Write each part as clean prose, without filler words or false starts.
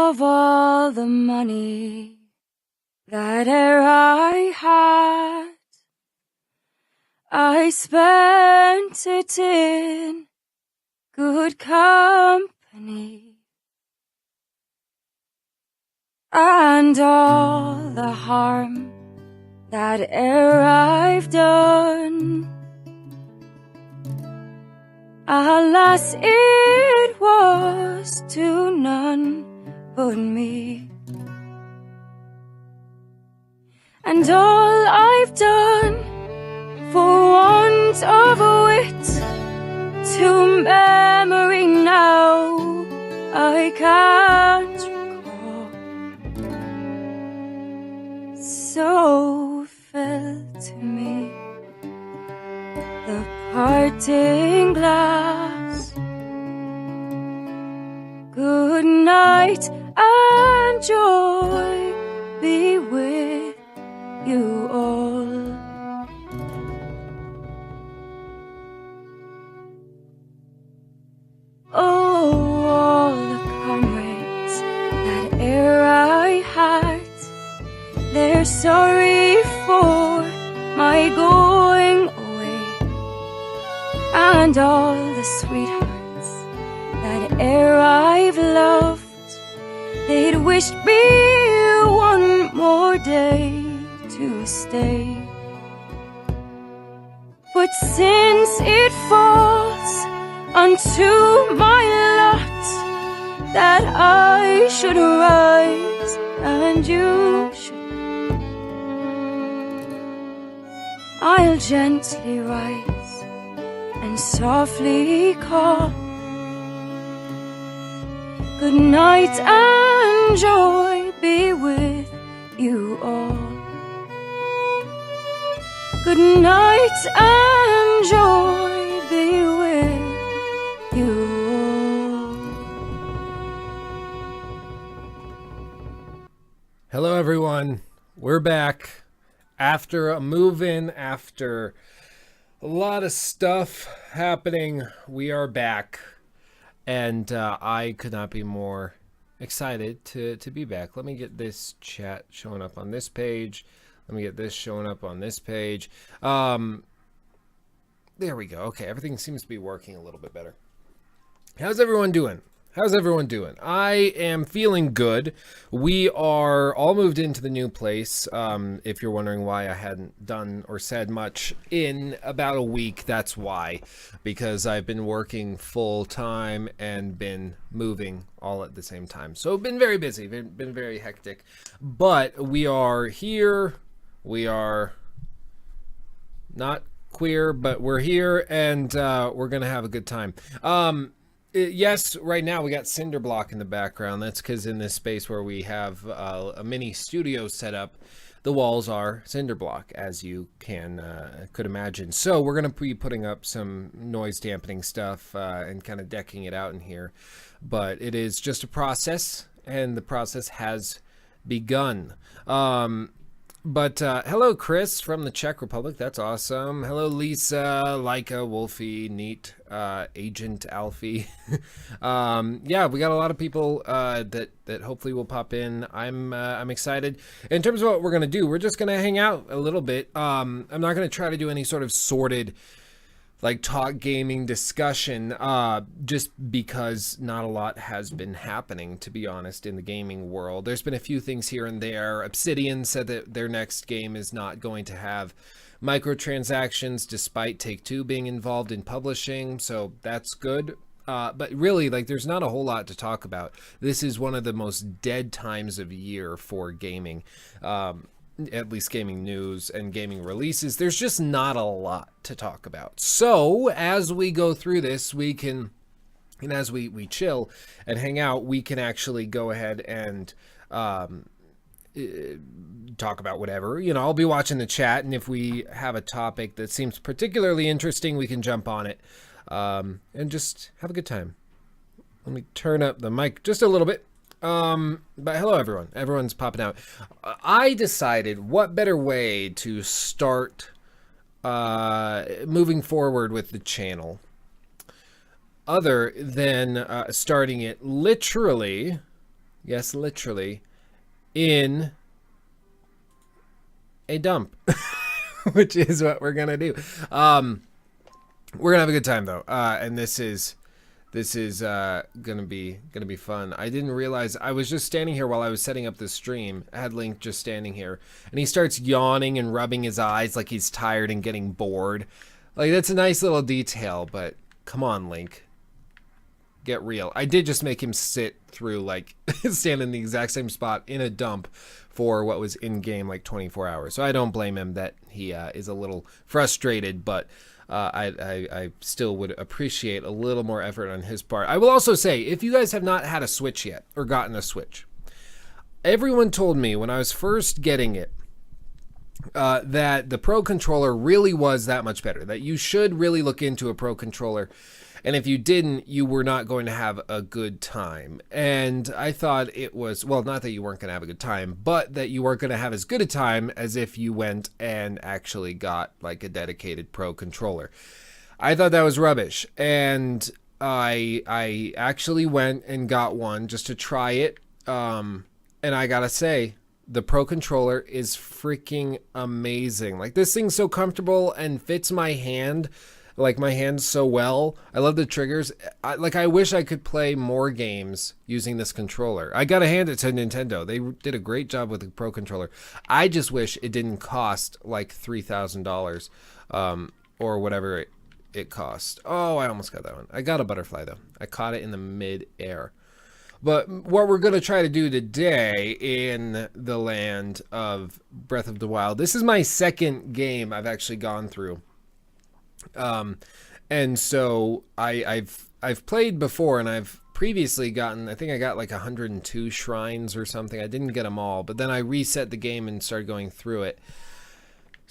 of all the money that e'er I had, I spent it in good company, and all the harm that e'er I've done, alas, it was to none but me. And all I've done for want of wit, to memory now I can't recall. So fell to me the parting glass. Good night and joy be with you all. Oh, all the comrades that e'er I had, they're sorry for my going away, and all the sweethearts that e'er I've loved, they'd wished me one more day to stay. But since it falls unto my lot that I should rise and you should, I'll gently rise and softly call. Good night and joy be with you all. Good night and joy be with you all. Hello everyone, we're back after a move-in, after a lot of stuff happening. We are back, and I could not be more excited to be back. Let me get this chat showing up on this page. Let me get this showing up on this page. There we go. Okay, everything seems to be working a little bit better. How's everyone doing? How's everyone doing? I am feeling good. We are all moved into the new place. If you're wondering why I hadn't done or said much in about a week, that's why. Because I've been working full time and been moving all at the same time. So I've been very busy, been very hectic. But we are here. We are not queer, but we're here, and we're going to have a good time. Yes, right now we got cinder block in the background. That's because in this space where we have a mini studio set up, the walls are cinder block, as you could imagine. So we're going to be putting up some noise dampening stuff and kind of decking it out in here. But it is just a process, and the process has begun. But hello, Chris from the Czech Republic. That's awesome. Hello, Lisa, Leica, Wolfie, Neat, Agent Alfie. Yeah, we got a lot of people that hopefully will pop in. I'm excited. In terms of what we're gonna do, we're just gonna hang out a little bit. I'm not gonna try to do any sort of sorted like talk gaming discussion, just because not a lot has been happening, to be honest, in the gaming world. There's been a few things here and there. Obsidian said that their next game is not going to have microtransactions despite Take-Two being involved in publishing, so that's good. But really, like, there's not a whole lot to talk about. This is one of the most dead times of year for gaming. At least gaming news and gaming releases. There's just not a lot to talk about. So as we go through this, we can, and as we chill and hang out, we can actually go ahead and talk about whatever. You know, I'll be watching the chat, and if we have a topic that seems particularly interesting, we can jump on it and just have a good time. Let me turn up the mic just a little bit. But hello everyone. Everyone's popping out. I decided what better way to start moving forward with the channel other than starting it literally, yes, literally, in a dump, which is what we're gonna do. We're gonna have a good time though, and this is gonna be fun. I didn't realize I was just standing here while I was setting up this stream. I had Link just standing here, and he starts yawning and rubbing his eyes like he's tired and getting bored. Like, that's a nice little detail, but come on, Link. Get real. I did just make him sit through, like, stand in the exact same spot in a dump for what was in-game, like, 24 hours. So I don't blame him that he is a little frustrated, but I still would appreciate a little more effort on his part. I will also say, if you guys have not had a Switch yet, or gotten a Switch, everyone told me when I was first getting it, that the Pro Controller really was that much better, that you should really look into a Pro Controller, and if you didn't, you were not going to have a good time. And I thought it was, well, not that you weren't going to have a good time, but that you weren't going to have as good a time as if you went and actually got like a dedicated Pro Controller. I thought that was rubbish, and I actually went and got one just to try it, and I gotta say, the Pro Controller is freaking amazing. Like, this thing's so comfortable and fits my hand, like my hand so well. I love the triggers. I wish I could play more games using this controller. I gotta hand it to Nintendo. They did a great job with the Pro Controller. I just wish it didn't cost like $3,000 or whatever it cost. Oh, I almost got that one. I got a butterfly though. I caught it in the mid-air. But what we're going to try to do today in the land of Breath of the Wild, this is my second game I've actually gone through. And so I've played before, and I've previously gotten, I think I got like 102 shrines or something. I didn't get them all, but then I reset the game and started going through it.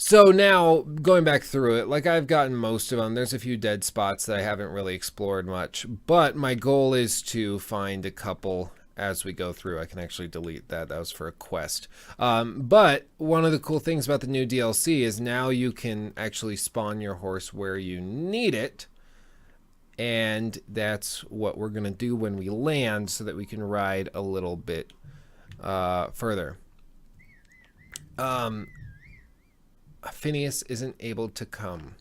So now, going back through it, like, I've gotten most of them. There's a few dead spots that I haven't really explored much, but my goal is to find a couple as we go through. I can actually delete that. That was for a quest. But one of the cool things about the new DLC is now you can actually spawn your horse where you need it, and that's what we're going to do when we land so that we can ride a little bit further. Phineas isn't able to come.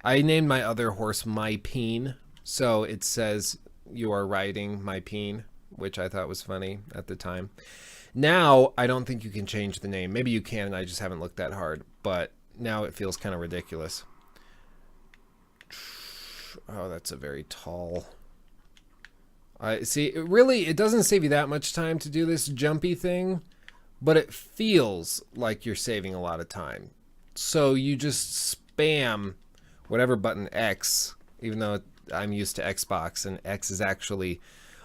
I named my other horse My Peen, so it says you are riding My Peen, which I thought was funny at the time. Now, I don't think you can change the name. Maybe you can, and I just haven't looked that hard, but now it feels kind of ridiculous. Oh, that's a very tall... see, it doesn't save you that much time to do this jumpy thing, but it feels like you're saving a lot of time. So you just spam whatever button X, even though I'm used to Xbox and X is actually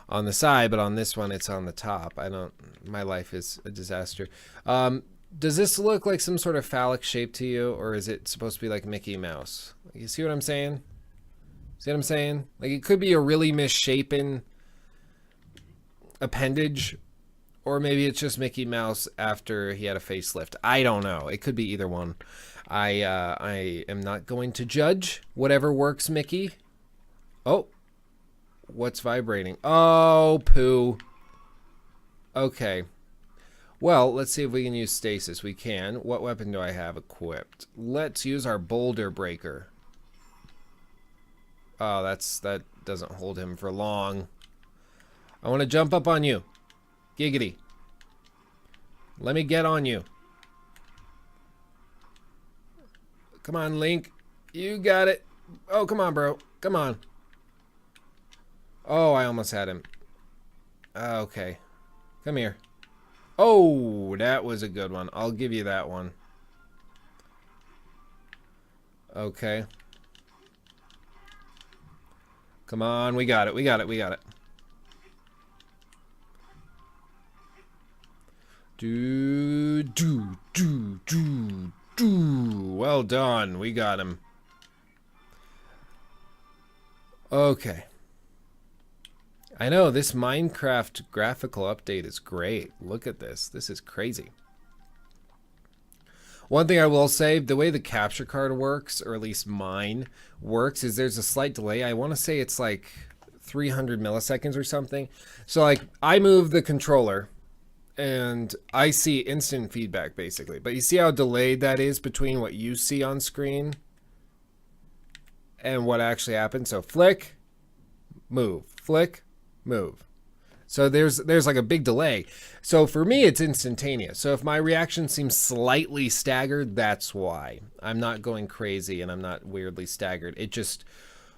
on the side, but on this one it's on the top. My life is a disaster. Does this look like some sort of phallic shape to you, or is it supposed to be like Mickey Mouse? You see what I'm saying? See what I'm saying? Like, it could be a really misshapen appendage, or maybe it's just Mickey Mouse after he had a facelift. I don't know. It could be either one. I am not going to judge. Whatever works, Mickey. Oh. What's vibrating? Oh, poo. Okay. Well, let's see if we can use stasis. We can. What weapon do I have equipped? Let's use our boulder breaker. Oh, that doesn't hold him for long. I want to jump up on you. Giggity. Let me get on you. Come on, Link. You got it. Oh, come on, bro. Come on. Oh, I almost had him. Okay. Come here. Oh, that was a good one. I'll give you that one. Okay. Come on, we got it. We got it. We got it. Do. Well done. We got him. Okay. I know, this Minecraft graphical update is great. Look at this. This is crazy. One thing I will say, the way the capture card works, or at least mine works, is there's a slight delay. I want to say it's like 300 milliseconds or something. So, like, I move the controller, and I see instant feedback basically. But you see how delayed that is between what you see on screen and what actually happens. So flick, move, flick, move. So there's like a big delay. So for me, it's instantaneous. So if my reaction seems slightly staggered, that's why. I'm not going crazy and I'm not weirdly staggered. It just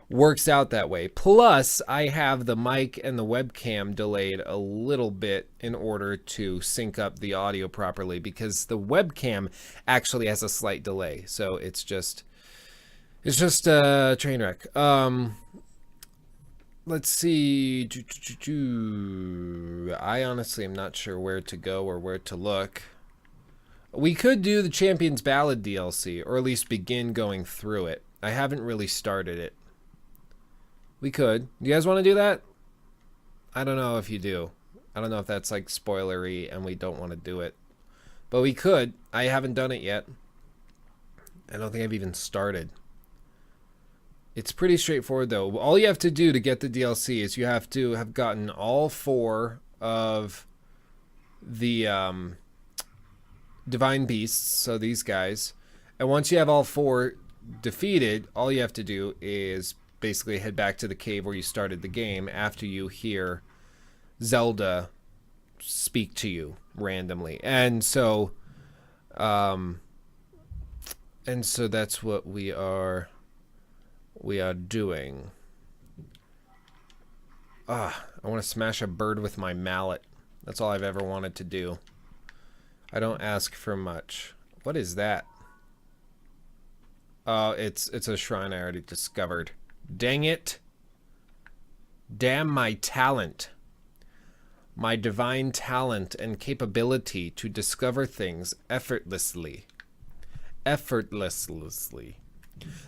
works out that way. Plus, I have the mic and the webcam delayed a little bit in order to sync up the audio properly, because the webcam actually has a slight delay. So it's just a train wreck. Let's see. I honestly am not sure where to go or where to look. We could do the Champion's Ballad DLC, or at least begin going through it. I haven't really started it. We could. Do you guys want to do that? I don't know if you do. I don't know if that's like spoilery and we don't want to do it. But we could. I haven't done it yet. I don't think I've even started. It's pretty straightforward though. All you have to do to get the DLC is you have to have gotten all 4 of the divine beasts, so these guys. And once you have all 4 defeated, all you have to do is basically head back to the cave where you started the game after you hear Zelda speak to you randomly. And so that's what we are doing. I want to smash a bird with my mallet. That's all I've ever wanted to do. I don't ask for much. What is that? Oh, it's a shrine I already discovered. Dang it. Damn my talent. My divine talent and capability to discover things effortlessly. Effortlessly.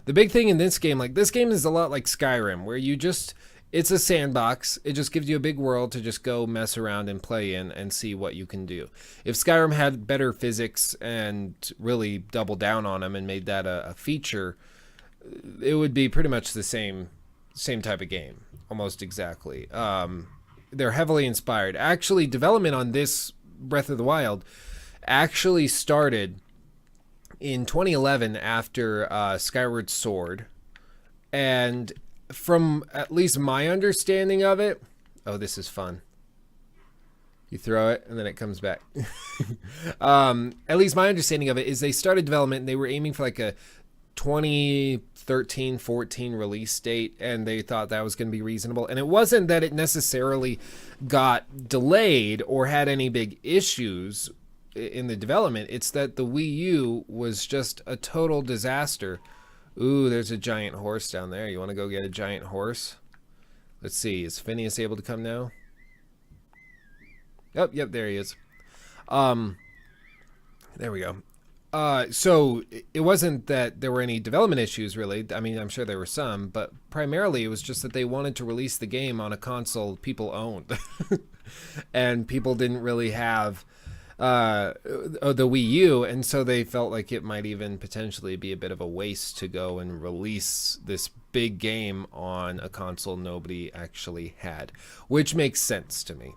The big thing in this game, like this game is a lot like Skyrim, where you just, it's a sandbox. It just gives you a big world to just go mess around and play in and see what you can do. If Skyrim had better physics and really doubled down on them and made that a feature, it would be pretty much the same type of game, almost exactly. They're heavily inspired. Actually, development on this Breath of the Wild actually started in 2011 after Skyward Sword, and from at least my understanding of it, oh, this is fun. You throw it and then it comes back. At least my understanding of it is they started development and they were aiming for like a 2013-14 release date, and they thought that was going to be reasonable. And it wasn't that it necessarily got delayed or had any big issues in the development. It's that the Wii U was just a total disaster. Ooh, there's a giant horse down there. You want to go get a giant horse? Let's see. Is Phineas able to come now? Oh, yep, there he is. There we go. So it wasn't that there were any development issues, really. I mean, I'm sure there were some, but primarily it was just that they wanted to release the game on a console people owned. And people didn't really have the Wii U, and so they felt like it might even potentially be a bit of a waste to go and release this big game on a console nobody actually had, which makes sense to me.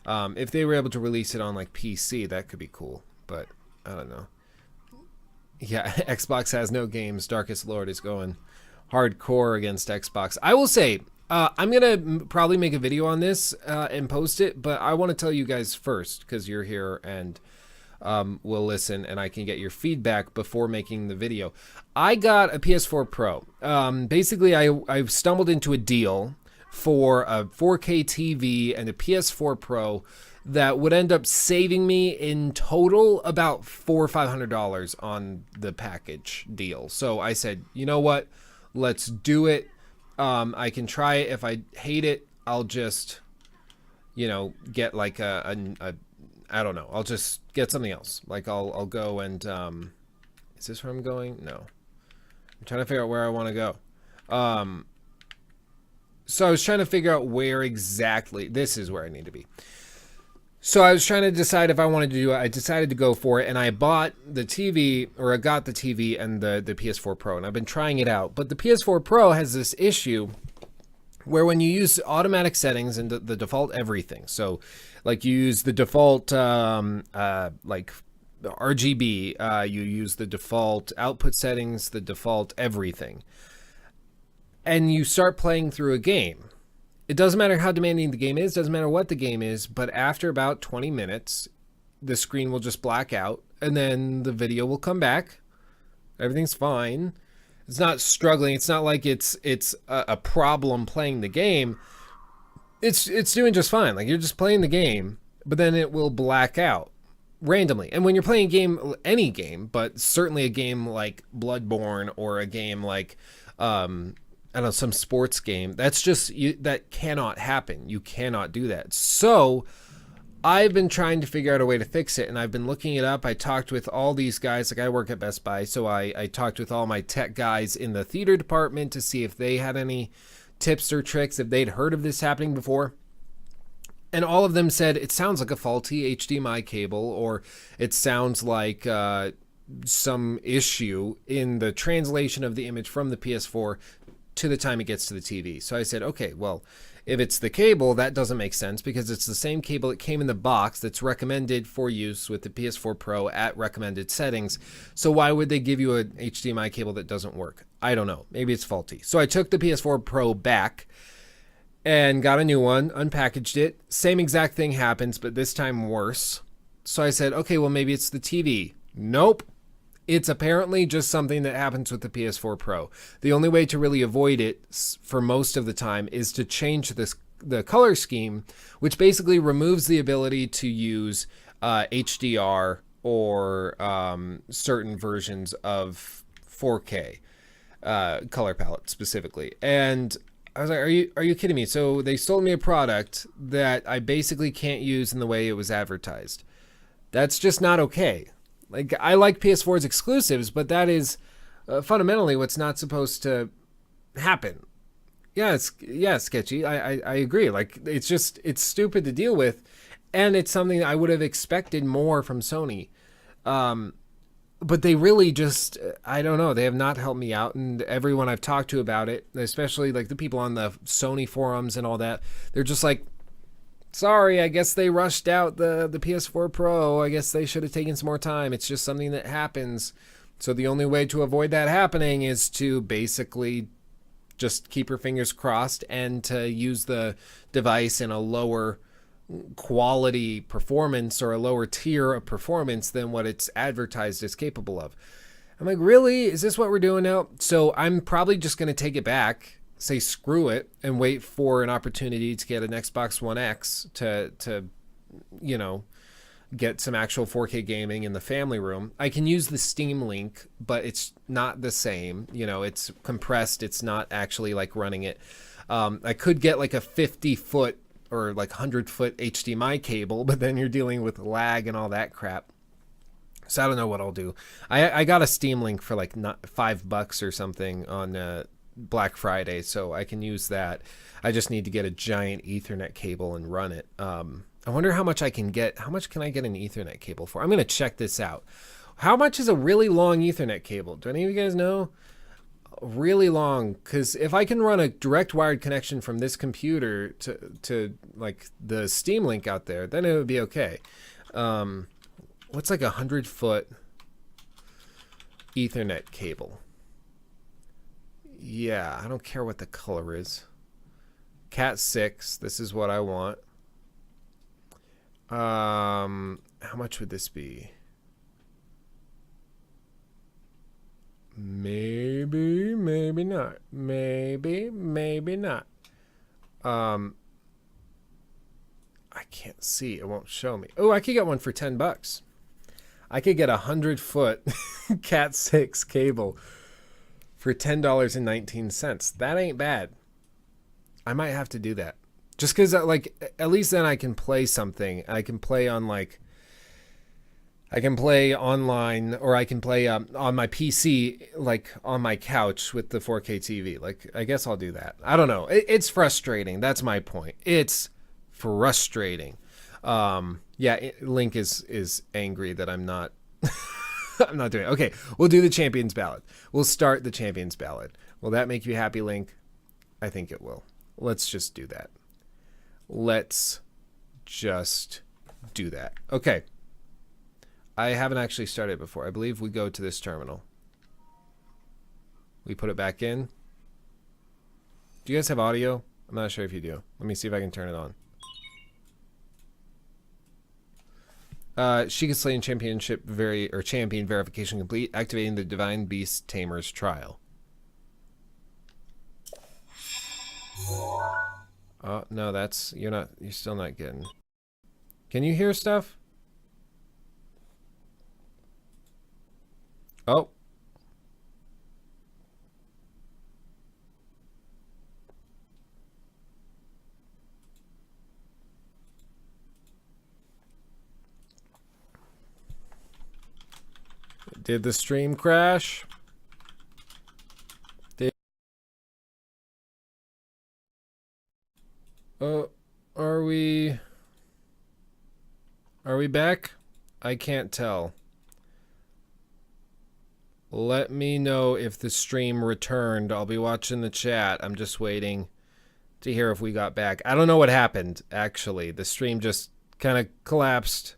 If they were able to release it on like PC, that could be cool, but I don't know. Yeah, Xbox has no games. Darkest Lord is going hardcore against Xbox. I will say, I'm going to probably make a video on this and post it, but I want to tell you guys first, because you're here and will listen and I can get your feedback before making the video. I got a PS4 Pro. Basically, I stumbled into a deal for a 4K TV and a PS4 Pro that would end up saving me in total about $400 or $500 on the package deal. So I said, you know what? Let's do it. I can try it. If I hate it, I'll just, get like I don't know. I'll just get something else. Like I'll go and, is this where I'm going? No. I'm trying to figure out where I want to go. So I was trying to figure out where exactly, this is where I need to be. So I was trying to decide if I wanted to do it. I decided to go for it, and I bought the TV, or I got the TV and the PS4 Pro, and I've been trying it out. But the PS4 Pro has this issue where when you use automatic settings and the default everything, so like you use the default like RGB, you use the default output settings, the default everything, and you start playing through a game. It doesn't matter how demanding the game is, doesn't matter what the game is, but after about 20 minutes, the screen will just black out, and then the video will come back. Everything's fine. It's not struggling. It's not like it's a problem playing the game. It's doing just fine. Like, you're just playing the game, but then it will black out randomly. And when you're playing a game, any game, but certainly a game like Bloodborne or a game like I don't know, some sports game, that's just, that cannot happen. You cannot do that. So I've been trying to figure out a way to fix it, and I've been looking it up. I talked with all these guys. Like, I work at Best Buy, so I talked with all my tech guys in the theater department to see if they had any tips or tricks, if they'd heard of this happening before. And all of them said it sounds like a faulty HDMI cable, or it sounds like some issue in the translation of the image from the PS4 to the time it gets to the TV. So I said, okay, well, if it's the cable, that doesn't make sense, because it's the same cable that came in the box that's recommended for use with the PS4 Pro at recommended settings. So why would they give you an HDMI cable that doesn't work? I don't know. Maybe it's faulty. So I took the PS4 Pro back and got a new one, unpackaged it. Same exact thing happens, but this time worse. So I said, okay, well, maybe it's the TV. Nope. It's apparently just something that happens with the PS4 Pro. The only way to really avoid it for most of the time is to change the color scheme, which basically removes the ability to use HDR or certain versions of 4K color palette specifically. And I was like, are you kidding me? So they sold me a product that I basically can't use in the way it was advertised. That's just not okay. Like, I like PS4's exclusives, but that is fundamentally what's not supposed to happen. Yeah, sketchy. I agree. Like, it's stupid to deal with, and it's something I would have expected more from Sony. But they really just, I don't know, they have not helped me out, and everyone I've talked to about it, especially like the people on the Sony forums and all that, they're just like, sorry, I guess they rushed out the PS4 Pro. I guess they should have taken some more time. It's just something that happens. So the only way to avoid that happening is to basically just keep your fingers crossed and to use the device in a lower quality performance or a lower tier of performance than what it's advertised as capable of. I'm like, really? Is this what we're doing now? So I'm probably just going to take it back, say screw it, and wait for an opportunity to get an Xbox One X to you know, get some actual 4K gaming in the family room. I can use the Steam Link, but it's not the same. You know, it's compressed. It's not actually like running it. I could get like a 50-foot or like 100-foot HDMI cable, but then you're dealing with lag and all that crap. So I don't know what I'll do. I got a Steam Link for like $5 or something on Black Friday, so I can use that. I just need to get a giant Ethernet cable and run it. I wonder how much I can get. How much can I get an Ethernet cable for? I'm going to check this out. How much is a really long Ethernet cable? Do any of you guys know? Really long, because if I can run a direct wired connection from this computer to like the Steam Link out there, then it would be okay. What's like 100-foot Ethernet cable? Yeah, I don't care what the color is. Cat 6, this is what I want. How much would this be? Maybe, maybe not. Maybe, maybe not. I can't see. It won't show me. Oh, I could get one for $10. I could get a 100-foot Cat 6 cable for $10.19. That ain't bad. I might have to do that. Just because, like, at least then I can play something. I can play on, like, I can play online, or I can play on my PC, like, on my couch with the 4K TV. Like, I guess I'll do that. I don't know. It's frustrating. That's my point. It's frustrating. Link is angry that I'm not... I'm not doing it. Okay, we'll do the Champions Ballad. We'll start the Champions Ballad. Will that make you happy, Link? I think it will. Let's just do that. Let's just do that. Okay. I haven't actually started before. I believe we go to this terminal. We put it back in. Do you guys have audio? I'm not sure if you do. Let me see if I can turn it on. Sheikah Slaying Championship Champion verification complete. Activating the Divine Beast Tamer's trial. Oh no, you're still not getting. Can you hear stuff? Oh. Did the stream crash? Are we back? I can't tell. Let me know if the stream returned. I'll be watching the chat. I'm just waiting to hear if we got back. I don't know what happened, actually. The stream just kind of collapsed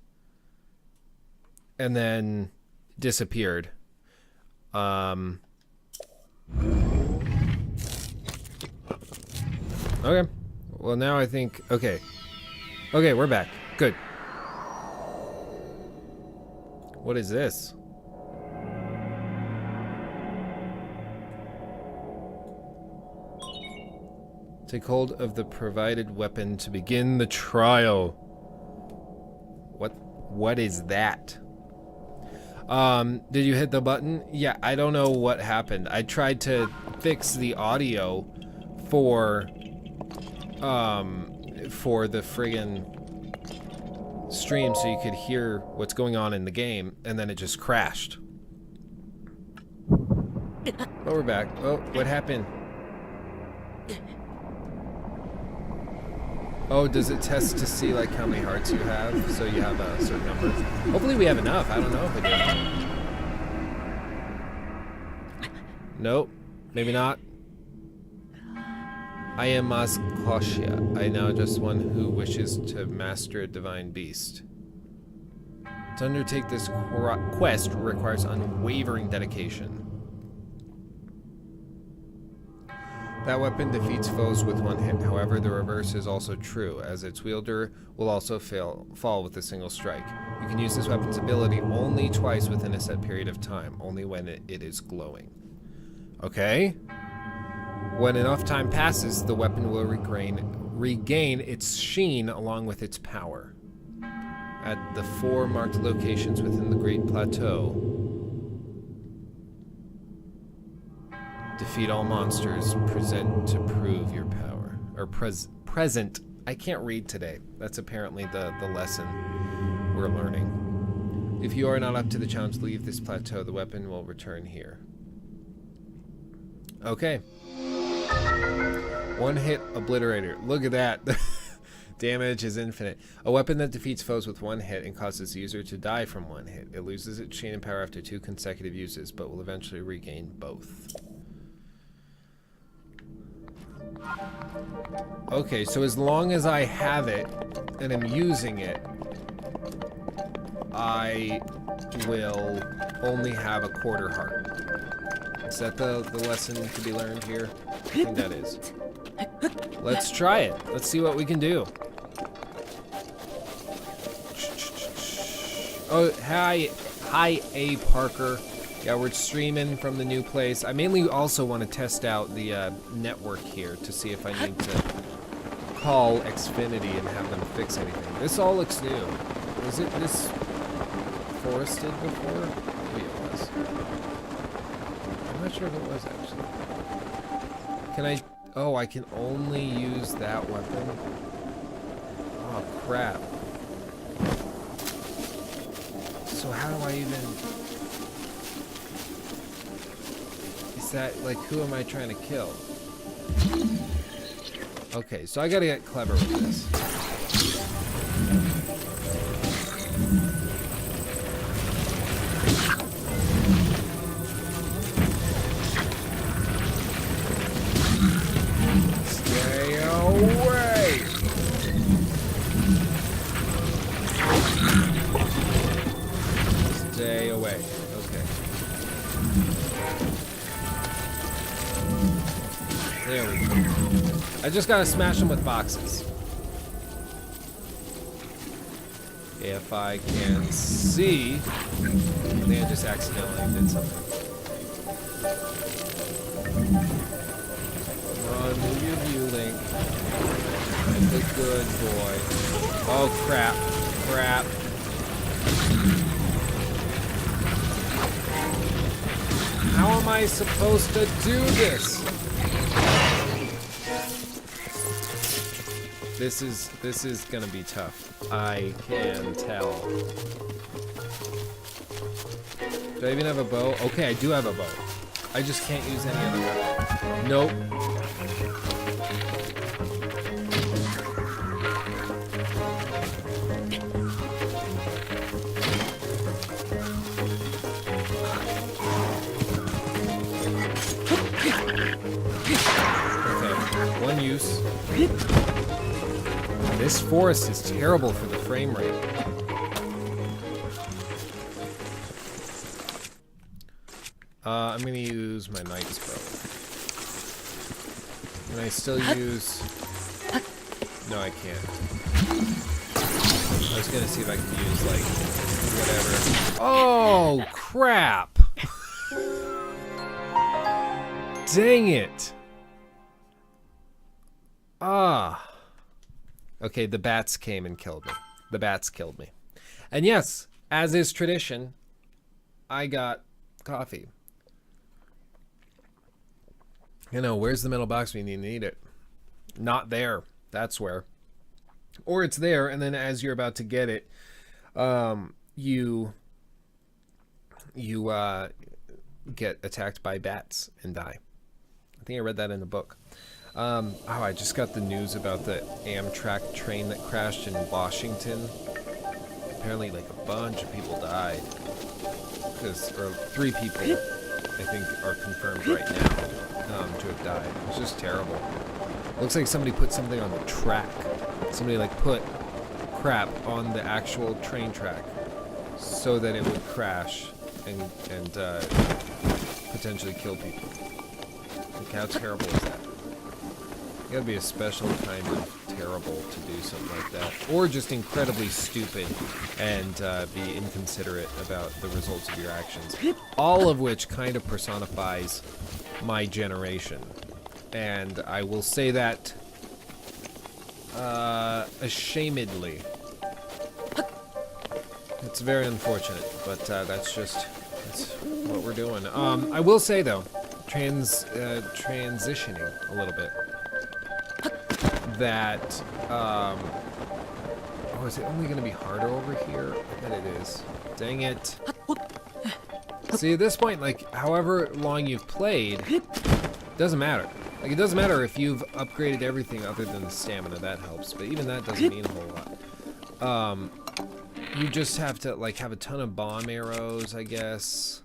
and then disappeared. Okay. Well, now I think... Okay, we're back. Good. What is this? Take hold of the provided weapon to begin the trial. What is that? Did you hit the button? Yeah, I don't know what happened. I tried to fix the audio for the friggin' stream so you could hear what's going on in the game, and then it just crashed. Oh, we're back. Oh, what happened? Oh, does it test to see like how many hearts you have? So you have a certain number. Hopefully we have enough. I don't know if it is. Nope. Maybe not. I am Masquashia. I now just one who wishes to master a divine beast. To undertake this quest requires unwavering dedication. That weapon defeats foes with one hit. However, the reverse is also true, as its wielder will also fall with a single strike. You can use this weapon's ability only twice within a set period of time, only when it is glowing. Okay. When enough time passes, the weapon will regain its sheen along with its power. At the 4 marked locations within the Great Plateau, defeat all monsters present to prove your power. Or present. I can't read today. That's apparently the lesson we're learning. If you are not up to the challenge, leave this plateau. The weapon will return here. Okay. One hit obliterator. Look at that. Damage is infinite. A weapon that defeats foes with one hit and causes the user to die from one hit. It loses its sheen and power after 2 consecutive uses, but will eventually regain both. Okay, so as long as I have it and am using it, I will only have a quarter heart. Is that the lesson to be learned here? I think that is. Let's try it. Let's see what we can do. Oh, hi A. Parker. Yeah, we're streaming from the new place. I mainly also want to test out the network here to see if I need to call Xfinity and have them fix anything. This all looks new. Was it this forested before? Maybe it was. I'm not sure if it was actually. Can I? Oh, I can only use that weapon. Oh crap. So how do I even? Is that like who am I trying to kill? Okay, so I gotta get clever with this. Stay I just gotta smash them with boxes. If I can see... I think I just accidentally did something. Run with you, Link. I'm the good boy. Oh, crap. Crap. How am I supposed to do this? This is gonna be tough. I can tell. Do I even have a bow? Okay, I do have a bow. I just can't use any other weapon. Nope. Okay, one use. This forest is terrible for the frame rate. I'm gonna use my Knight's Bow. Can I still use... No, I can't. I was gonna see if I could use, like, whatever. Oh, crap! Dang it! Ah. Okay, the bats came and killed me. The bats killed me. And yes, as is tradition, I got coffee. You know, where's the metal box when you need it? Not there. That's where. Or it's there, and then as you're about to get it, you get attacked by bats and die. I think I read that in the book. Oh, I just got the news about the Amtrak train that crashed in Washington. Apparently, like, a bunch of people died. Or 3 people, I think, are confirmed right now to have died. It's just terrible. Looks like somebody put something on the track. Somebody, like, put crap on the actual train track so that it would crash and potentially kill people. Like, how terrible is that? You gotta be a special kind of terrible to do something like that. Or just incredibly stupid and be inconsiderate about the results of your actions. All of which kind of personifies my generation. And I will say that ashamedly. It's very unfortunate, but that's what we're doing. I will say though, transitioning a little bit, that oh, is it only going to be harder over here? I bet it is. Dang it. See, at this point, like, however long you've played, doesn't matter. Like, it doesn't matter if you've upgraded everything other than the stamina. That helps, but even that doesn't mean a whole lot. You just have to, like, have a ton of bomb arrows, I guess.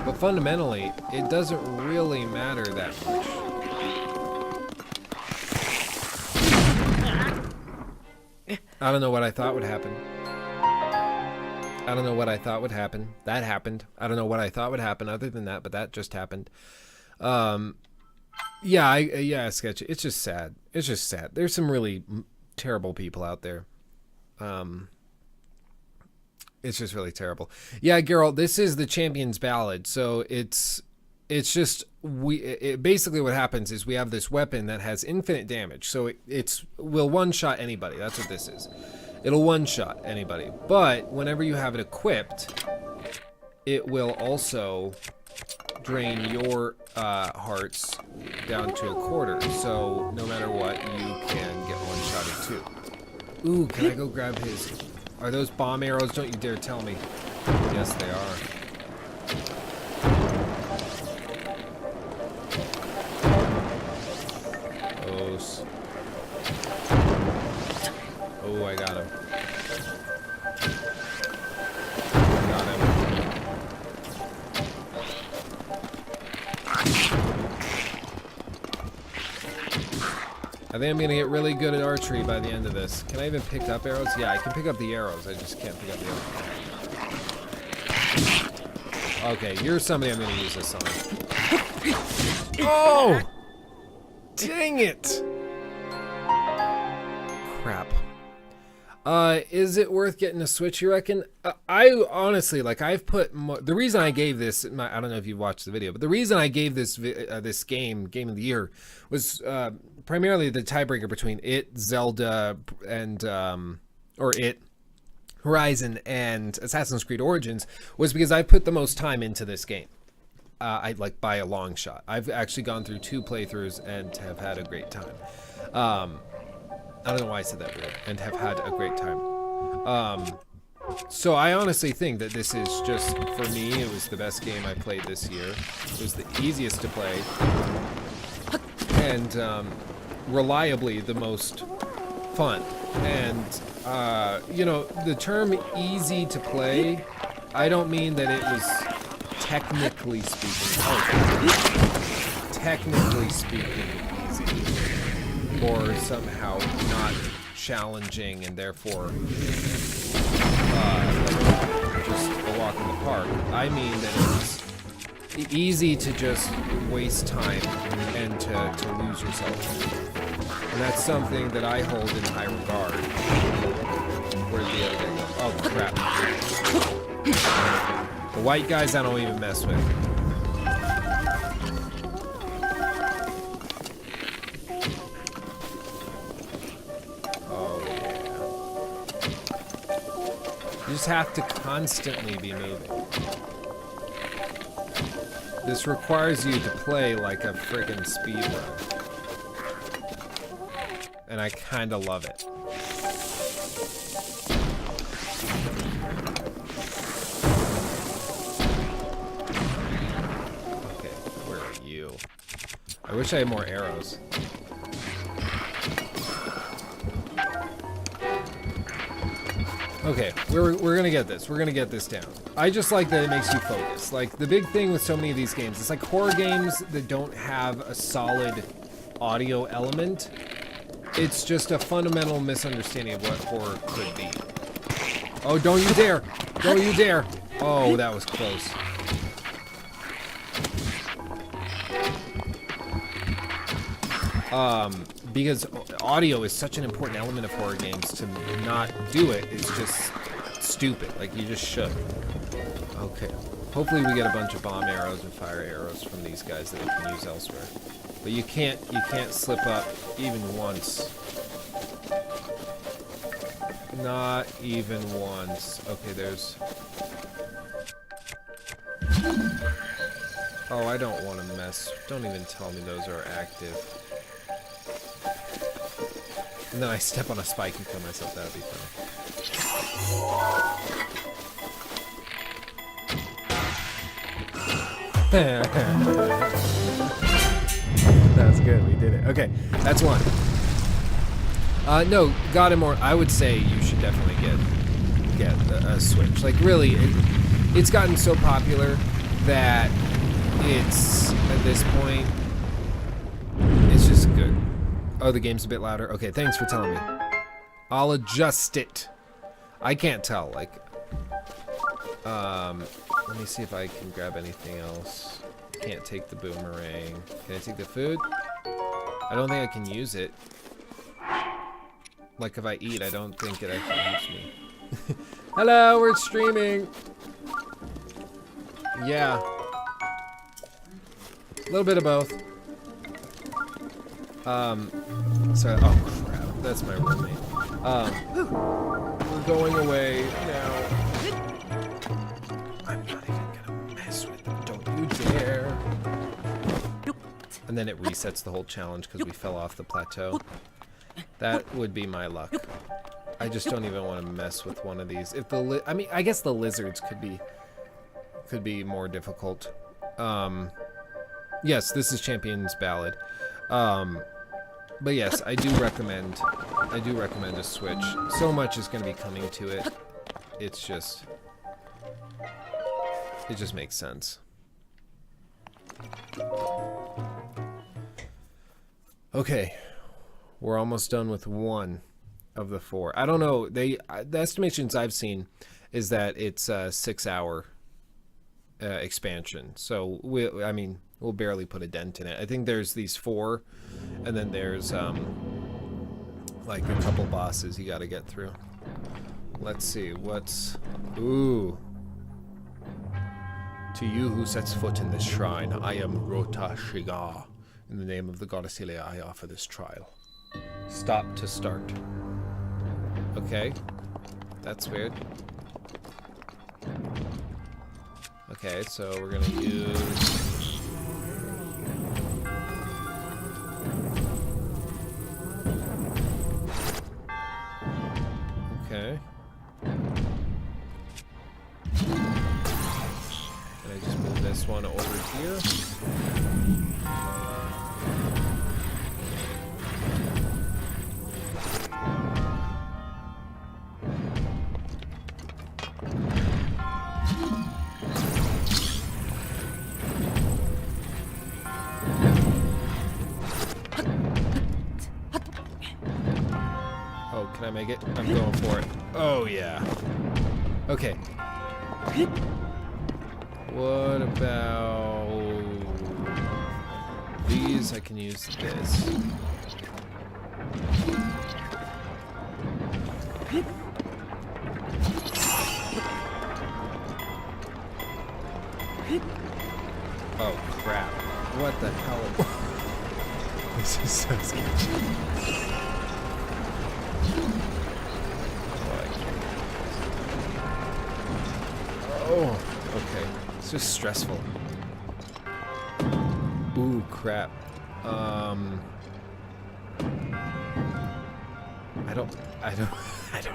But fundamentally, it doesn't really matter that much. I don't know what I thought would happen. I don't know what I thought would happen. That happened. I don't know what I thought would happen other than that, but that just happened. Yeah, Sketch. It's just sad. It's just sad. There's some really terrible people out there. It's just really terrible. Yeah, Geralt, this is the Champion's Ballad. So it's just basically what happens is we have this weapon that has infinite damage. So will one-shot anybody. That's what this is. It'll one-shot anybody. But whenever you have it equipped, it will also drain your hearts down to a quarter. So no matter what, you can get one-shotted too. Ooh, can I go grab his... Are those bomb arrows? Don't you dare tell me. Yes, they are. Oh, I got him. Got him. I think I'm gonna get really good at archery by the end of this. Can I even pick up arrows? Yeah, I can pick up the arrows. I just can't pick up the arrows. Okay, you're somebody I'm gonna use this on. Oh! Dang it! Crap. Is it worth getting a Switch, you reckon? I honestly, like, I've put the reason I gave this, I don't know if you watched the video, but the reason I gave this this game of the year was primarily the tiebreaker between it, Zelda, and Horizon and Assassin's Creed Origins was because I put the most time into this game. I like by a long shot. I've actually gone through 2 playthroughs and have had a great time. I don't know why I said that weird. And have had a great time. So I honestly think that this is just, for me, it was the best game I played this year. It was the easiest to play. And reliably the most fun. And, you know, the term easy to play, I don't mean that it was technically speaking, technically speaking easy. Or somehow not challenging and therefore just a walk in the park. I mean that it's easy to just waste time and to lose yourself. And that's something that I hold in high regard. Where'd the other guy go? Oh crap. The white guys I don't even mess with. You just have to constantly be moving. This requires you to play like a friggin' speedrun. And I kinda love it. Okay, where are you? I wish I had more arrows. Okay, we're gonna get this. We're gonna get this down. I just like that it makes you focus. Like, the big thing with so many of these games, it's like horror games that don't have a solid audio element. It's just a fundamental misunderstanding of what horror could be. Oh, don't you dare! Don't you dare! Oh, that was close. Because audio is such an important element of horror games, to not do it is just stupid. Like, you just should. Okay. Hopefully we get a bunch of bomb arrows and fire arrows from these guys that we can use elsewhere. But you can't slip up even once. Not even once. Okay, there's... Oh, I don't want to mess. Don't even tell me those are active. And then I step on a spike and kill myself. That would be funny. That was good. We did it. Okay, that's one. No, God Immortal. I would say you should definitely get a Switch. Like, really, it's gotten so popular that it's, at this point, it's just good. Oh, the game's a bit louder. Okay, thanks for telling me. I'll adjust it. I can't tell, like... let me see if I can grab anything else. Can't take the boomerang. Can I take the food? I don't think I can use it. Like, if I eat, I don't think it actually helps me. Hello, we're streaming! Yeah. A little bit of both. Sorry, oh crap, that's my roommate. We're going away now. I'm not even gonna mess with them, don't you dare. And then it resets the whole challenge because we fell off the plateau. That would be my luck. I just don't even want to mess with one of these. If the I mean, I guess the lizards could be more difficult. Yes, this is Champion's Ballad. But yes, I do recommend a Switch. So much is going to be coming to it. It just makes sense. Okay, we're almost done with one of the 4. I don't know. The estimations I've seen is that it's a 6-hour expansion. So I mean, we'll barely put a dent in it. I think there's these 4, and then there's like a couple bosses you got to get through. Let's see what's. Ooh. To you who sets foot in this shrine, I am Rota Shiga. In the name of the goddess Hylia, I offer this trial. Stop to start. Okay. That's weird. Okay, so we're gonna use... Okay. Can I just move this one over here? Oh, can I make it? I'm going for it. Oh, yeah. Okay. What about these? I can use this. Oh, crap. What the hell? This is so sketchy. Oh, okay. It's just stressful. Ooh, crap. I don't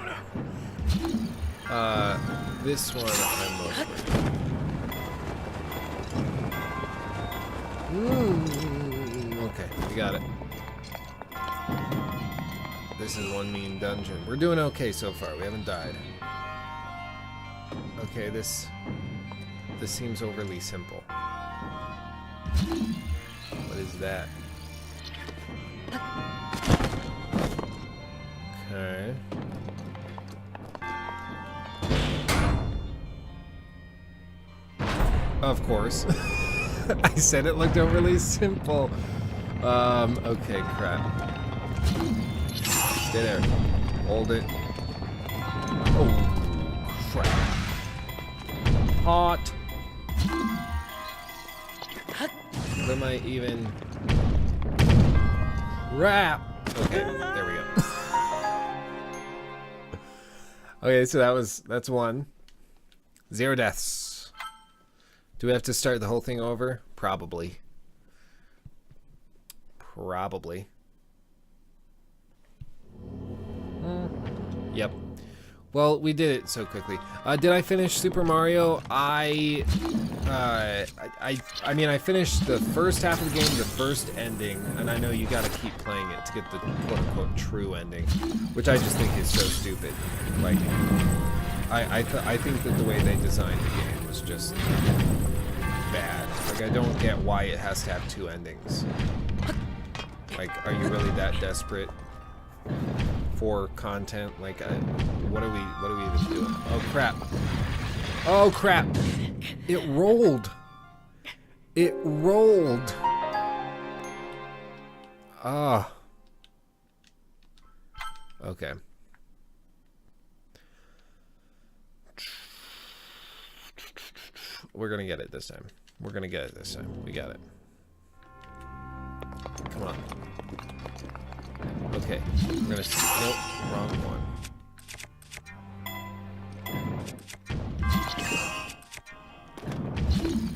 know. This one I'm most okay, we got it. This is one mean dungeon. We're doing okay so far. We haven't died. Okay, this seems overly simple. What is that? Okay. Of course. I said it looked overly simple. Okay, crap. Stay there. Hold it. Oh, crap. Hot. What am I even? Crap. Okay, there we go. Okay, so that's 1. 0 deaths. Do we have to start the whole thing over? Probably. Probably. Yep. Well, we did it so quickly. Did I finish Super Mario? I mean, I finished the first half of the game, the first ending, and I know you gotta keep playing it to get the quote-unquote true ending, which I just think is so stupid. Like, I think that the way they designed the game was just bad. Like, I don't get why it has to have 2 endings. Like, are you really that desperate for content? Like, what are we even doing? Oh crap! Oh crap! It rolled. It rolled. Ah. Okay. We're gonna get it this time. We're gonna get it this time. We got it. Come on. Okay. We're gonna. Nope. Wrong one.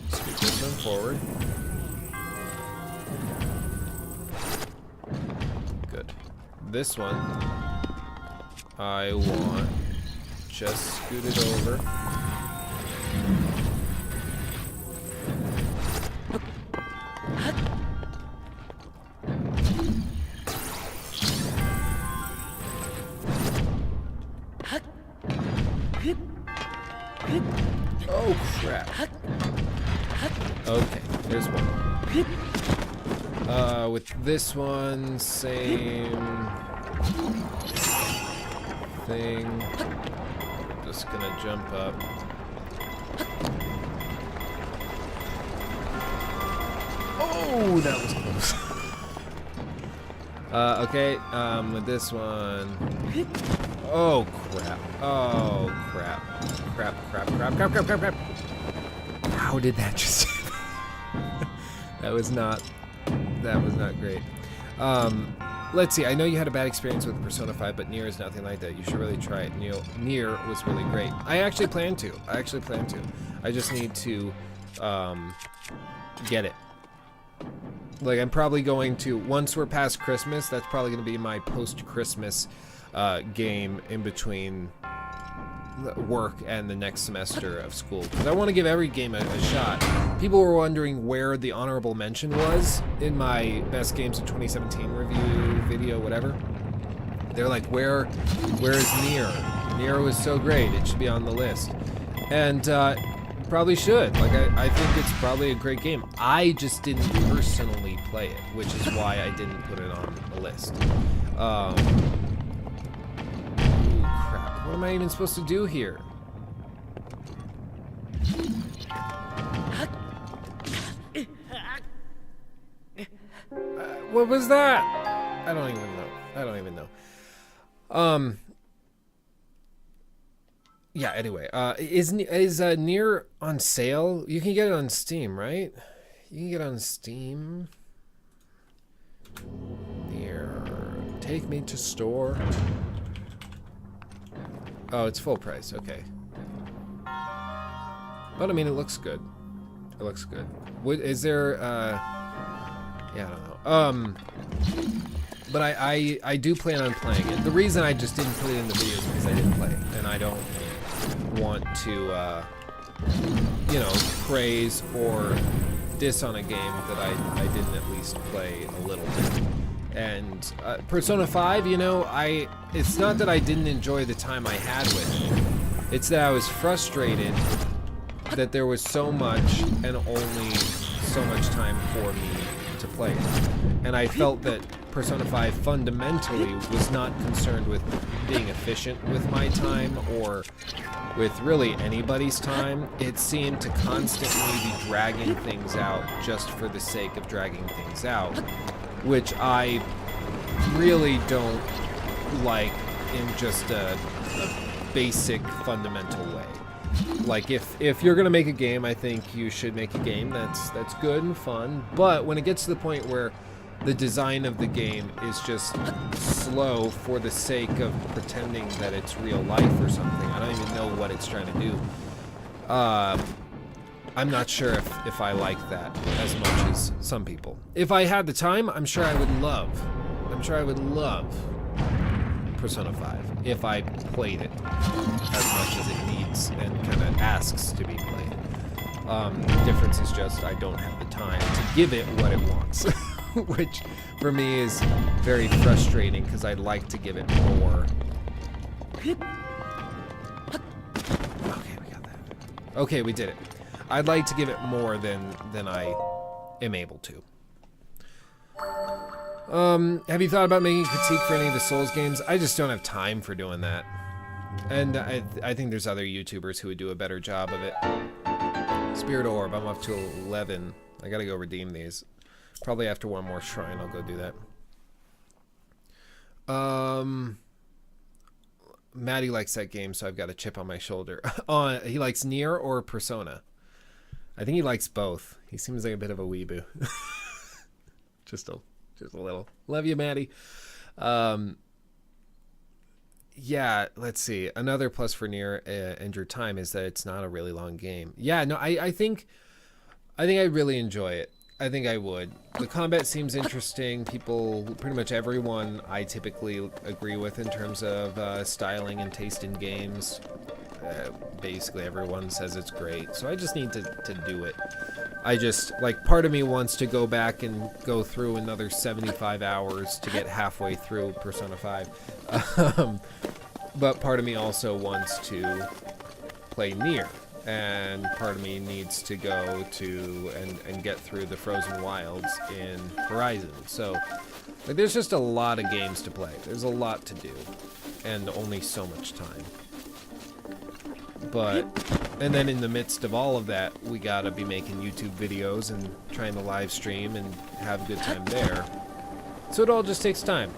Scoot this one forward. Good. This one, I want just scoot it over. Oh crap. Okay, there's one. With this one, same thing. Just gonna jump up. Oh, that was close. Okay, with this one. Oh, crap. Oh, crap. Crap. How did that just happen? That was not great. Let's see, I know you had a bad experience with Persona 5, but Nier is nothing like that. You should really try it. Nier was really great. I actually plan to. I just need to get it. Like, I'm probably going to, once we're past Christmas, that's probably going to be my post-Christmas game in between work and the next semester of school. Because I want to give every game a shot. People were wondering where the honorable mention was in my best games of 2017 review video, whatever. They're like, where is Nier? Nier was so great, it should be on the list. And probably should. Like, I think it's probably a great game. I just didn't personally play it, which is why I didn't put it on the list. Ooh, crap. What am I even supposed to do here? What was that? I don't even know. Yeah, anyway, is Nier on sale? You can get it on Steam, right? You can get it on Steam. Nier, take me to store. Oh, it's full price, okay. But I mean, it looks good. It looks good. What, is there, yeah, I don't know. But I do plan on playing it. The reason I just didn't put it in the video is because I didn't play it, and I don't want to, you know, praise or diss on a game that I didn't at least play a little bit. And Persona 5, you know, it's not that I didn't enjoy the time I had with it. It's that I was frustrated that there was so much and only so much time for me to play it. And I felt that Persona 5 fundamentally was not concerned with being efficient with my time or with really anybody's time. It seemed to constantly be dragging things out just for the sake of dragging things out, which I really don't like in just a basic fundamental way. Like, if you're gonna make a game, I think you should make a game that's good and fun, but when it gets to the point where the design of the game is just slow for the sake of pretending that it's real life or something, I don't even know what it's trying to do. I'm not sure if I like that as much as some people. If I had the time, I'm sure I would love Persona 5 if I played it as much as it needs and kind of asks to be played. The difference is just I don't have the time to give it what it wants, which for me is very frustrating because I'd like to give it more. Okay, we got that. Okay, we did it. I'd like to give it more than I am able to. Have you thought about making a critique for any of the Souls games? I just don't have time for doing that. And I think there's other YouTubers who would do a better job of it. Spirit Orb, I'm up to 11. I gotta go redeem these. Probably after one more shrine, I'll go do that. Maddie likes that game, so I've got a chip on my shoulder. He likes Nier or Persona? I think he likes both. He seems like a bit of a weeboo. Just a little. Love you, Maddie. Yeah, let's see. Another plus for Nier and your time is that it's not a really long game. Yeah, no, I think I'd really enjoy it. I think I would. The combat seems interesting. Pretty much everyone I typically agree with in terms of styling and taste in games. Basically everyone says it's great, so I just need to do it. I just, like, part of me wants to go back and go through another 75 hours to get halfway through Persona 5. But part of me also wants to play Nier, and part of me needs to go to and get through the Frozen Wilds in Horizon. So, like, there's just a lot of games to play. There's a lot to do, and only so much time. But, and then in the midst of all of that, we gotta be making YouTube videos and trying to live stream and have a good time there. So it all just takes time.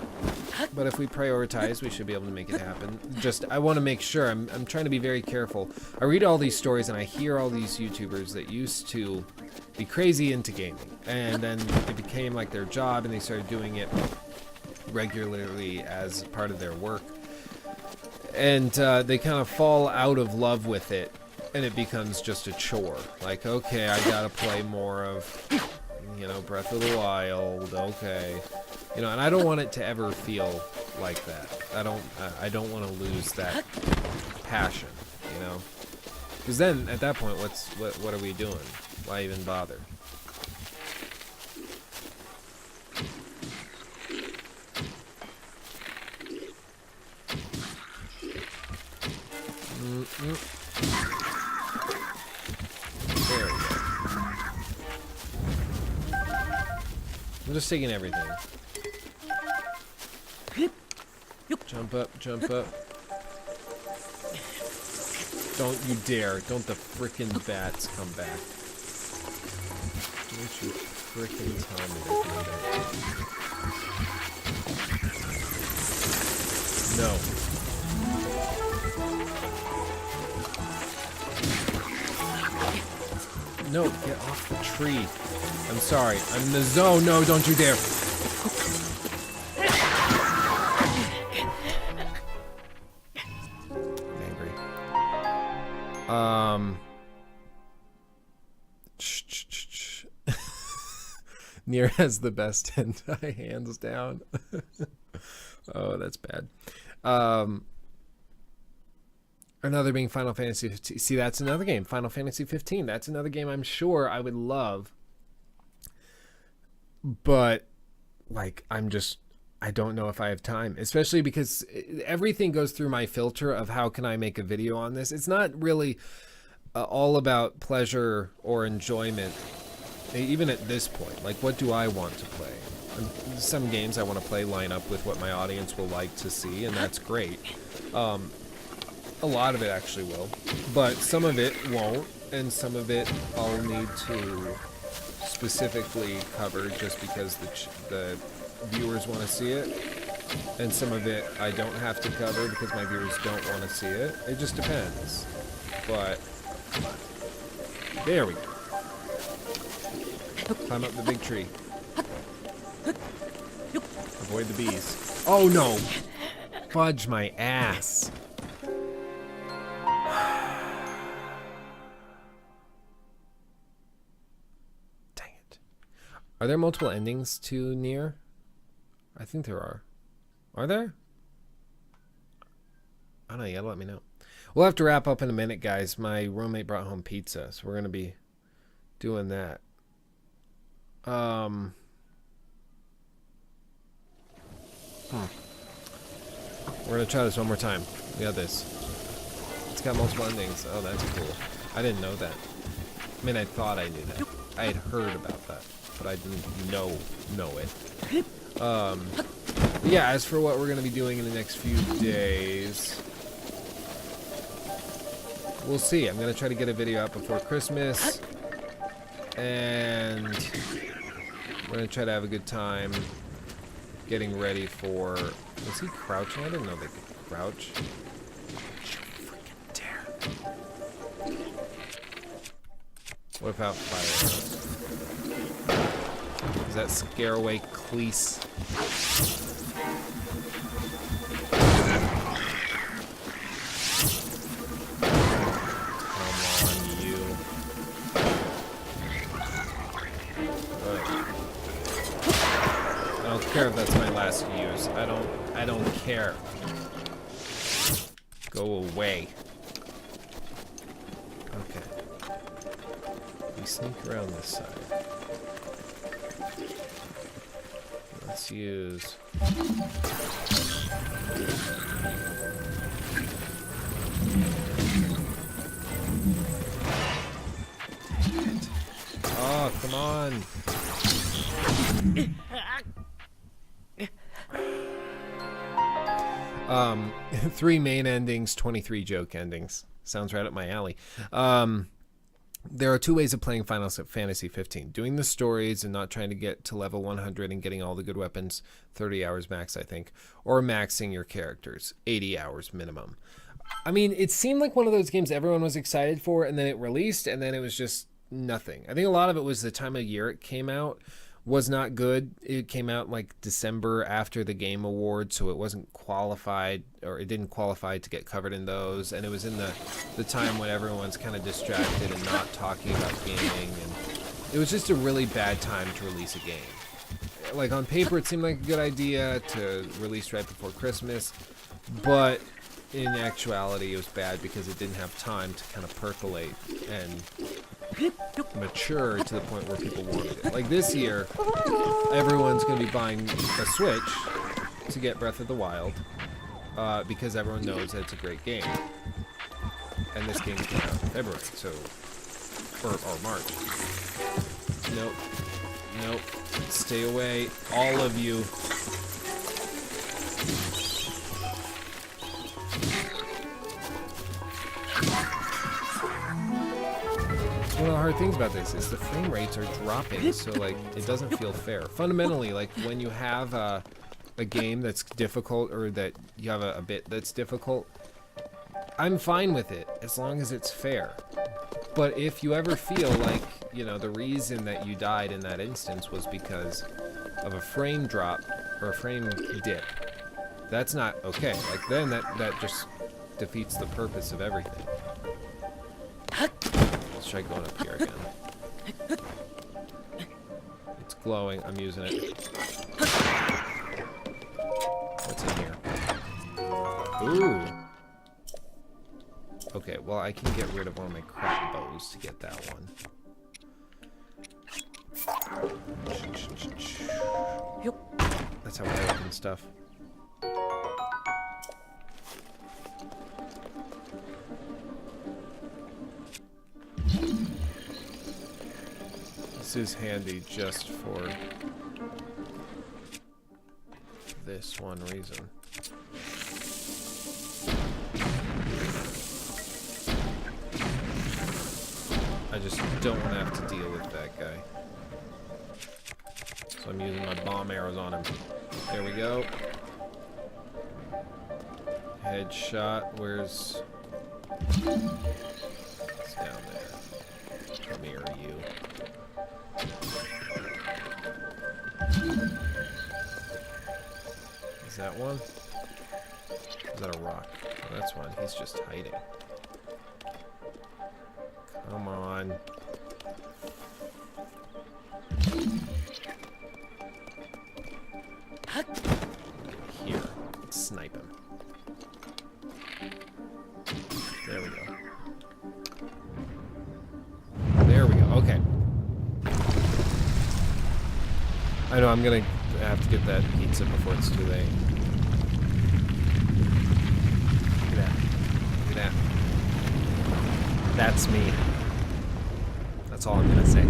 But if we prioritize, we should be able to make it happen. Just, I want to make sure, I'm trying to be very careful. I read all these stories and I hear all these YouTubers that used to be crazy into gaming. And then it became like their job and they started doing it regularly as part of their work. And they kind of fall out of love with it, and it becomes just a chore. Like, okay, I gotta play more of, you know, Breath of the Wild, okay. You know, and I don't want it to ever feel like that. I don't want to lose that passion, you know? Because then, at that point, what are we doing? Why even bother? There we go. I'm just taking everything. Jump up, jump up. Don't you dare. Don't the frickin' bats come back. Don't you frickin' tell me to do that. No. No, get off the tree. I'm sorry. I'm in the zone. No, don't you dare. I'm angry. Nier has the best hentai, hands down. Oh, that's bad. Another being Final Fantasy 15. See, that's another game. Final Fantasy 15. That's another game I'm sure I would love. But, like, I don't know if I have time. Especially because everything goes through my filter of how can I make a video on this. It's not really all about pleasure or enjoyment. Even at this point. Like, what do I want to play? Some games I want to play line up with what my audience will like to see, and that's great. A lot of it actually will, but some of it won't, and some of it I'll need to specifically cover just because the viewers want to see it, and some of it I don't have to cover because my viewers don't want to see it. It just depends. But there we go. Climb up the big tree. Avoid the bees. Oh no! Fudge my ass. Are there multiple endings to Nier? I think there are. Are there? I don't know, you gotta let me know. We'll have to wrap up in a minute, guys. My roommate brought home pizza, so we're gonna be doing that. We're gonna try this one more time. We got this. It's got multiple endings. Oh, that's cool. I didn't know that. I mean, I thought I knew that. I had heard about that, but I didn't know it. Yeah, as for what we're going to be doing in the next few days, we'll see. I'm going to try to get a video out before Christmas, and we're going to try to have a good time getting ready for... Was he crouching? I didn't know they could crouch. Freaking dare. What about fire? Does that scare away Cleese? Come on, you. I don't care if that's my last use. I don't care. Go away. Okay. We sneak around this side. Let's use... Oh, come on. 3 main endings, 23 joke endings. Sounds right up my alley. There are two ways of playing Final Fantasy 15. Doing the stories and not trying to get to level 100 and getting all the good weapons, 30 hours max, I think. Or maxing your characters, 80 hours minimum. I mean, it seemed like one of those games everyone was excited for, and then it released, and then it was just nothing. I think a lot of it was the time of year it came out was not good. It came out like December after the Game Awards, so it wasn't qualified, or it didn't qualify to get covered in those. And it was in the time when everyone's kind of distracted and not talking about gaming, and it was just a really bad time to release a game. Like on paper, it seemed like a good idea to release right before Christmas, but in actuality, it was bad because it didn't have time to kind of percolate and mature to the point where people wanted it. Like this year, everyone's going to be buying a Switch to get Breath of the Wild because everyone knows that it's a great game. And this game came out in February, so or March. Nope. Nope. Stay away, all of you. One of the hard things about this is the frame rates are dropping, so like it doesn't feel fair. Fundamentally, like when you have a game that's difficult, or that you have a bit that's difficult, I'm fine with it as long as it's fair. But if you ever feel like, you know, the reason that you died in that instance was because of a frame drop or a frame dip, that's not okay. Like then that just defeats the purpose of everything. Let's try going up here again. It's glowing. I'm using it. What's in here? Ooh. Okay, well, I can get rid of one of my crap bows to get that one. That's how I open stuff. This is handy just for this one reason. I just don't want to have to deal with that guy. So I'm using my bomb arrows on him. There we go. Headshot. Where's... It's down there. Come here, you. Is that one? Is that a rock? Oh, that's one. He's just hiding. Come on. Here. Let's snipe him. There we go. There we go. Okay. I know I'm gonna have to get that pizza before it's too late. Look at that. Look at that. That's me. That's all I'm gonna say.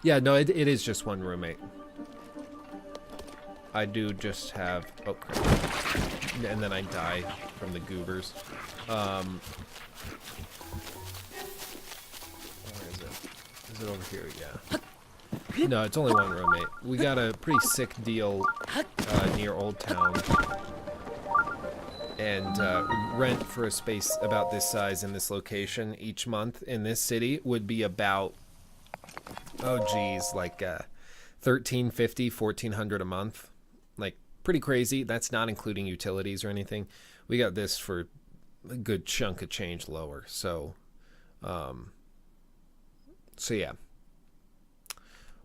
Yeah, no, it is just one roommate. I do just have... Oh, crap. And then I die from the goobers. Where is it? Is it over here? Yeah. No, it's only one roommate. We got a pretty sick deal near Old Town. And rent for a space about this size in this location each month in this city would be about, oh geez, like $1,350, $1,400 a month. Like pretty crazy. That's not including utilities or anything. We got this for a good chunk of change lower. So yeah,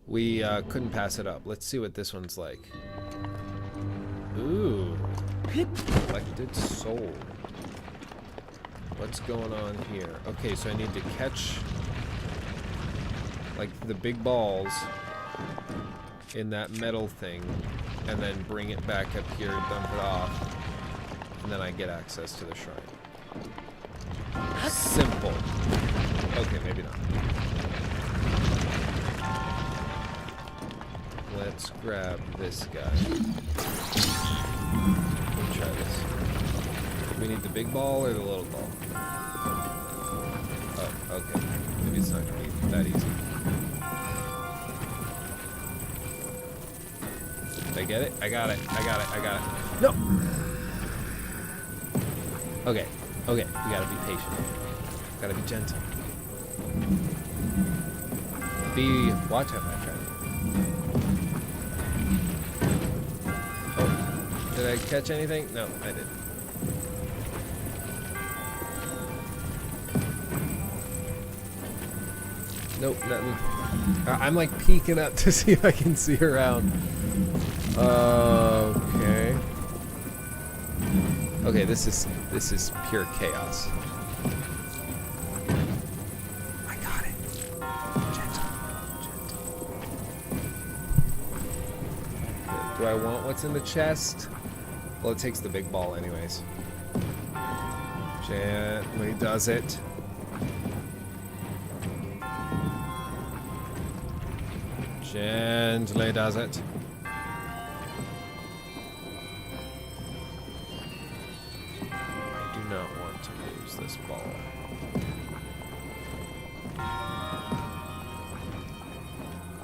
we couldn't pass it up. Let's see what this one's like. Ooh. Collected soul. What's going on here? Okay, so I need to catch like the big balls in that metal thing and then bring it back up here, dump it off, and then I get access to the shrine. Simple. Okay, maybe not. Let's grab this guy. try this. Do we need the big ball or the little ball? Oh, okay. Maybe it's not going to be that easy. Did I get it? I got it. I got it. I got it. No! Okay. Okay. We gotta be patient. Gotta be gentle. Watch out, my friend. Oh. Did I catch anything? No, I didn't. Nope, nothing. I'm like peeking up to see if I can see around. Okay. Okay, this is pure chaos. I got it. Gentle, gentle. Okay, do I want what's in the chest? Well, it takes the big ball anyways. Gently does it. Gently does it. I do not want to lose this ball.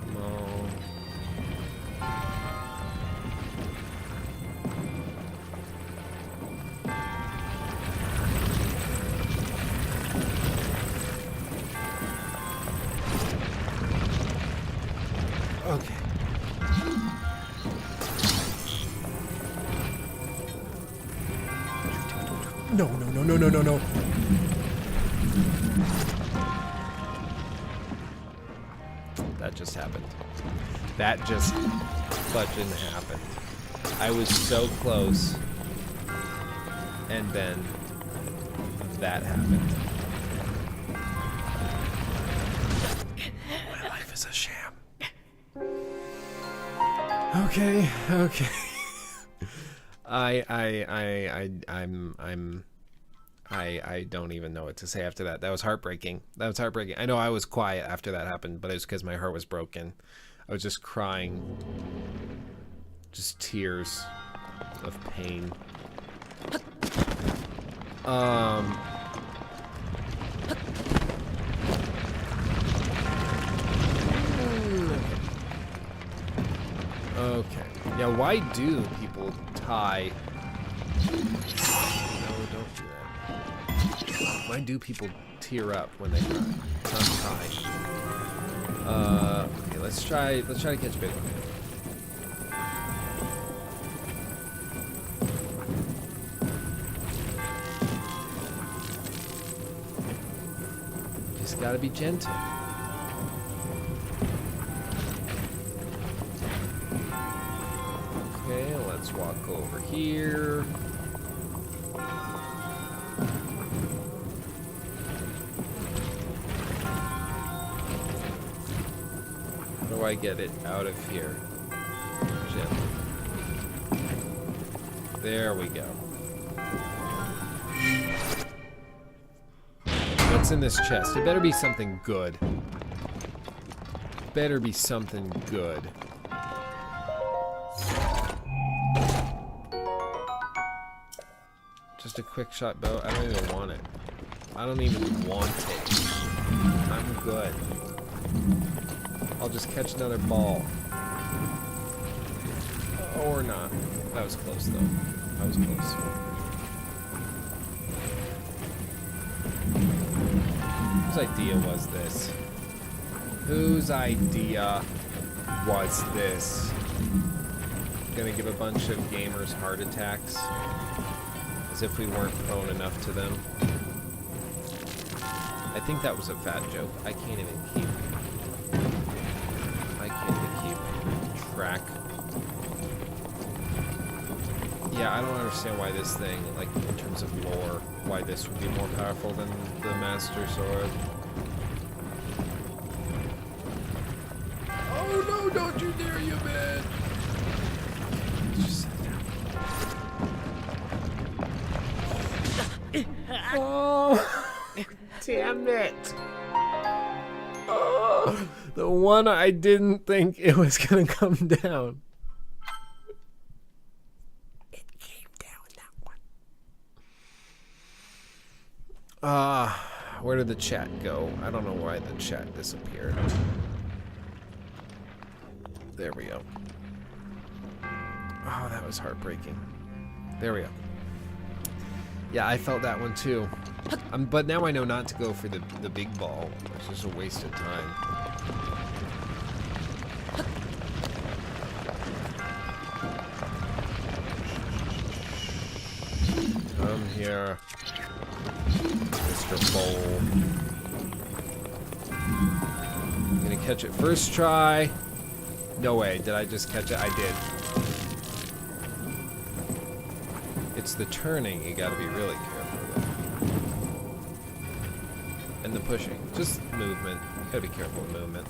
Come on. Okay. No, no, no, no, no, no, no. That just happened. That just fucking happened. I was so close. And then that happened. My life is a sham. Okay, okay. I don't even know what to say after that. That was heartbreaking. That was heartbreaking. I know I was quiet after that happened, but it was because my heart was broken. I was just crying. Just tears of pain. Okay. Yeah, why do people tie... No, don't do that. Why do people tear up when they cry? Not tie. Okay, let's try to catch a big one. Just gotta be gentle. Okay, let's walk over here. How do I get it out of here? Gently. There we go. What's in this chest? It better be something good. Better be something good. Just a quick shot bow. I don't even want it. I don't even want it. I'm good. I'll just catch another ball. Or not. That was close though. That was close. Whose idea was this? Whose idea was this? Gonna give a bunch of gamers heart attacks? As if we weren't prone enough to them. I think that was a fat joke. I can't even keep track. Yeah, I don't understand why this thing, like in terms of lore, why this would be more powerful than the Master Sword. Oh no, don't you dare, you man! Just sit down. Oh, damn it! Oh, the one I didn't think it was gonna come down. It came down now. Where did the chat go? I don't know why the chat disappeared. There we go. Oh, that was heartbreaking. There we go. Yeah, I felt that one too. But now I know not to go for the big ball. It's just a waste of time. Come here, Mr. Bowl. I'm gonna catch it first try. No way, did I just catch it? I did. It's the turning you gotta be really careful with. And the pushing. Just movement. You gotta be careful with movement.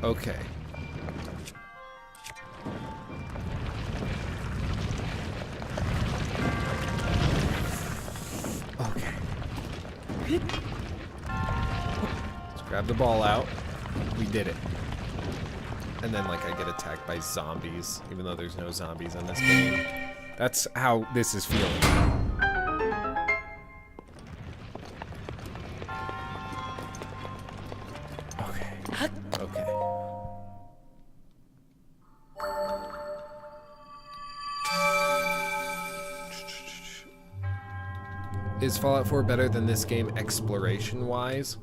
Okay. Let's grab the ball out. We did it. And then, like, I get attacked by zombies, even though there's no zombies in this game. That's how this is feeling. Okay. Okay. Is Fallout 4 better than this game exploration-wise?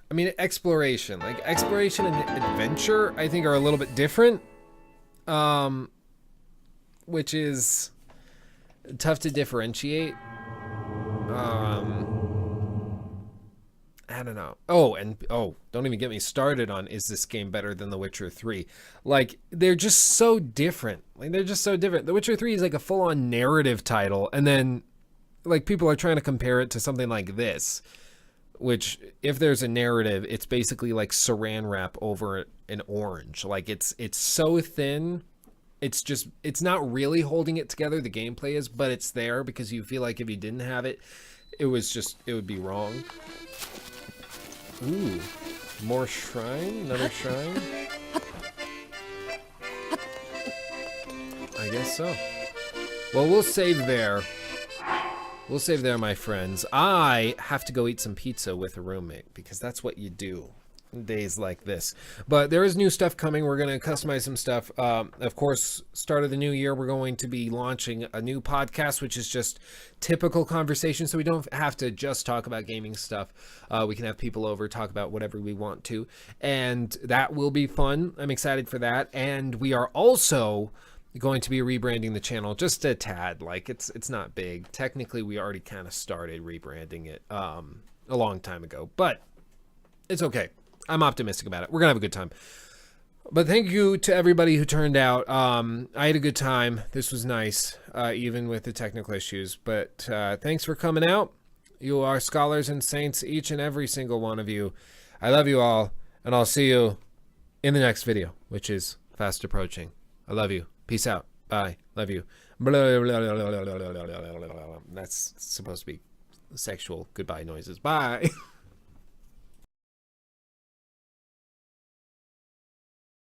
I mean, exploration and adventure, I think, are a little bit different. Which is tough to differentiate. I don't know. Oh, don't even get me started on, is this game better than The Witcher 3? Like, they're just so different. The Witcher 3 is like a full-on narrative title, and then, like, people are trying to compare it to something like this, which, if there's a narrative, it's basically like saran wrap over an orange. Like, it's so thin. It's not really holding it together. The gameplay is, but it's there because you feel like if you didn't have it, it would be wrong. Ooh, more shrine? Another shrine? I guess so. Well, we'll save there. We'll save there, my friends. I have to go eat some pizza with a roommate because that's what you do in days like this. But there is new stuff coming. We're going to customize some stuff. Of course, start of the new year, we're going to be launching a new podcast, which is just typical conversation. So we don't have to just talk about gaming stuff. We can have people over, talk about whatever we want to. And that will be fun. I'm excited for that. And we are also going to be rebranding the channel just a tad. Like, it's not big. Technically, we already kind of started rebranding it a long time ago, but it's okay. I'm optimistic about it. We're gonna have a good time. But thank you to everybody who turned out. I had a good time. This was nice, even with the technical issues. But thanks for coming out. You are scholars and saints, each and every single one of you. I love you all, and I'll see you in the next video, which is fast approaching. I love you. Peace out. Bye. Love you. That's supposed to be sexual goodbye noises. Bye.